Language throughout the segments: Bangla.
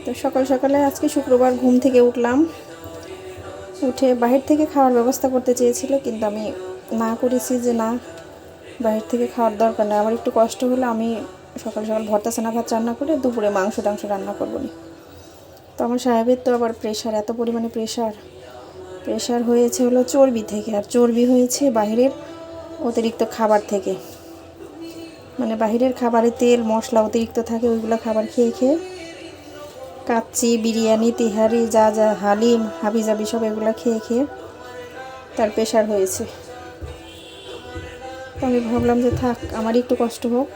তো সকাল সকালে আজকে শুক্রবার ঘুম থেকে উঠলাম, উঠে বাহির থেকে খাওয়ার ব্যবস্থা করতে চেয়েছিল, কিন্তু আমি না করেছি যে না, বাহির থেকে খাওয়ার দরকার নেই। আমার একটু কষ্ট হলে আমি সকাল সকাল ভর্তা ছানা ভাত রান্না করে দুপুরে মাংস টাংস রান্না করবো না। তো আমার সাহেবের তো আবার প্রেশার, এত পরিমাণে প্রেশার হয়েছে হলো চর্বি থেকে, আর চর্বি হয়েছে বাহিরের অতিরিক্ত খাবার থেকে। মানে বাহিরের খাবারে তেল মশলা অতিরিক্ত থাকে, ওইগুলো খাবার খেয়ে খেয়ে কাচ্চি, বিরিয়ানি, তিহারি, যা যা হালিম হাবিজাবি সব এগুলো খেয়ে খেয়ে তার প্রেশার হয়েছে। তো আমি ভাবলাম যে থাক, আমারই একটু কষ্ট হোক।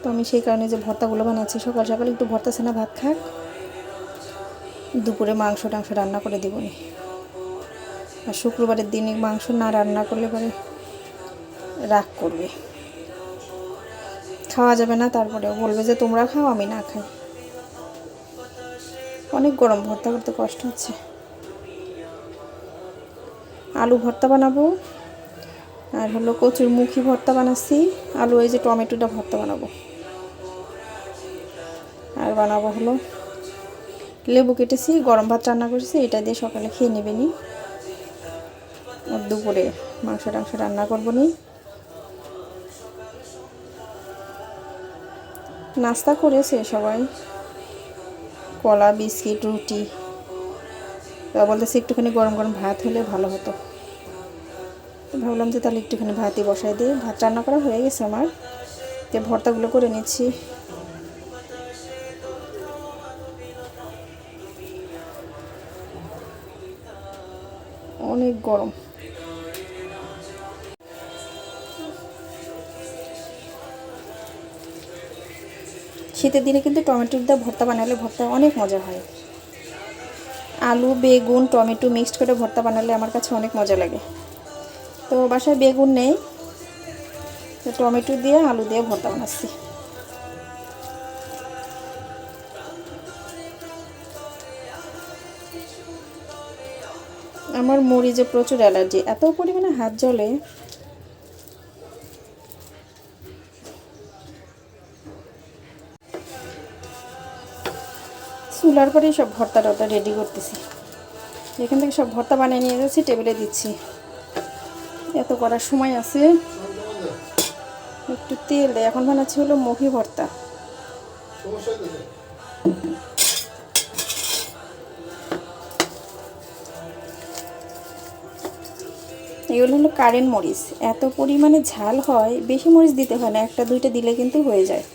তো আমি সেই কারণে যে ভর্তাগুলো বানাচ্ছি, সকাল সকাল একটু ভর্তা ছানা ভাত খাক, দুপুরে মাংস টাংস রান্না করে দেবনি। আর শুক্রবারের দিনে মাংস না রান্না করলে পরে রাগ করবে, খাওয়া যাবে না, তারপরে বলবে যে তোমরা খাও আমি না খাই। অনেক গরম, ভর্তা করতে কষ্ট হচ্ছে। আলু ভর্তা বানাবো, আর হলো কচুর মুখী ভর্তা বানাচ্ছি, আলু এই যে টমেটোটা ভর্তা বানাবো, আর বানাবো হলো লেবু কেটেছি, গরম ভাত রান্না করেছি, এটা দিয়ে সকালে খেয়ে নেবেনি। আর দুপুরে মাংস টাংস রান্না করবো নি। নাস্তা করেছে সবাই, কলা, বিস্কিট, রুটি। বলতেছে একটুখানি গরম গরম ভাত হলে ভালো হতো। তো ভাবলাম যে তাহলে একটুখানি ভাতই বসাই দিই। ভাত রান্না করা হয়ে গেছে আমার, তো ভর্তাগুলো করে নিচ্ছি। অনেক গরম। শীতের দিনে কিন্তু টমেটোর দিয়ে ভর্তা বানালে ভর্তা অনেক মজা হয়। আলু, বেগুন, টমেটো মিক্সড করে ভর্তা বানালে আমার কাছে অনেক মজা লাগে। তো বাসায় বেগুন নেই, তো টমেটো দিয়ে আলু দিয়ে ভর্তা বানাচ্ছি। আমার মরিচে প্রচুর অ্যালার্জি, এত পরিমাণে হাত জ্বলে। চুলার পরেই সব ভর্তা টর্তা রেডি করতেছি। এখান থেকে সব ভর্তা বানিয়ে নিয়ে যাচ্ছি, টেবিলে দিচ্ছি। এত করার সময় আছে, একটু তেল দেয়। এখন বানাচ্ছি হলো মুখী ভর্তা। এগুলো হলো কারেন্ট মরিচ, এত পরিমাণে ঝাল হয়, বেশি মরিচ দিতে হয় না, একটা দুইটা দিলে কিন্তু হয়ে যায়।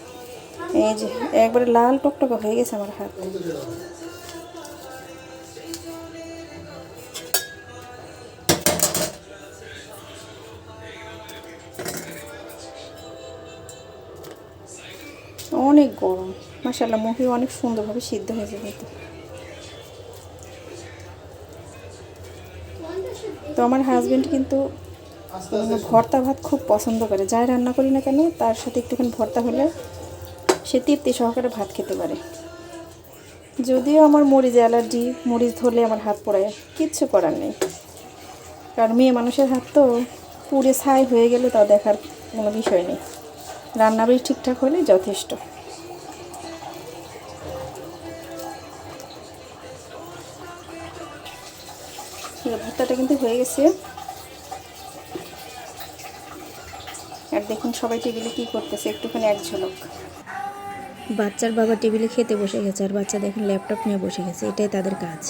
এই যে একবারে লাল টকটকা হয়ে গেছে আমার হাত। অনেক গরম, মাশাআল্লাহ মুখি অনেক সুন্দরভাবে সিদ্ধ হয়েছে কিন্তু। তো আমার হাজবেন্ড কিন্তু ভর্তা ভাত খুব পছন্দ করে, যাই রান্না করি না কেন তার সাথে একটুখানি ভর্তা হলে সে তৃপ্তি সহকারে ভাত খেতে পারে। যদিও আমার মরিচ অ্যালার্জি, মরিচ ধরলে আমার হাত পোড়ায়, কিচ্ছু করার নেই। কারণ মেয়ে মানুষের হাত তো পুড়ে ছাই হয়ে গেলে তাও দেখার কোনো বিষয় নেই, রান্নাবাড়ি ঠিকঠাক হলে যথেষ্ট। ভর্তাটা কিন্তু হয়ে গেছে। আর দেখুন সবাই টেবিলে কী করতেছে, একটুখানি এক ঝলক। বাচ্চার বাবা টেবিলে খেতে বসে গেছে, আর বাচ্চা দেখুন ল্যাপটপ নিয়ে বসে গেছে, এটাই তাদের কাজ।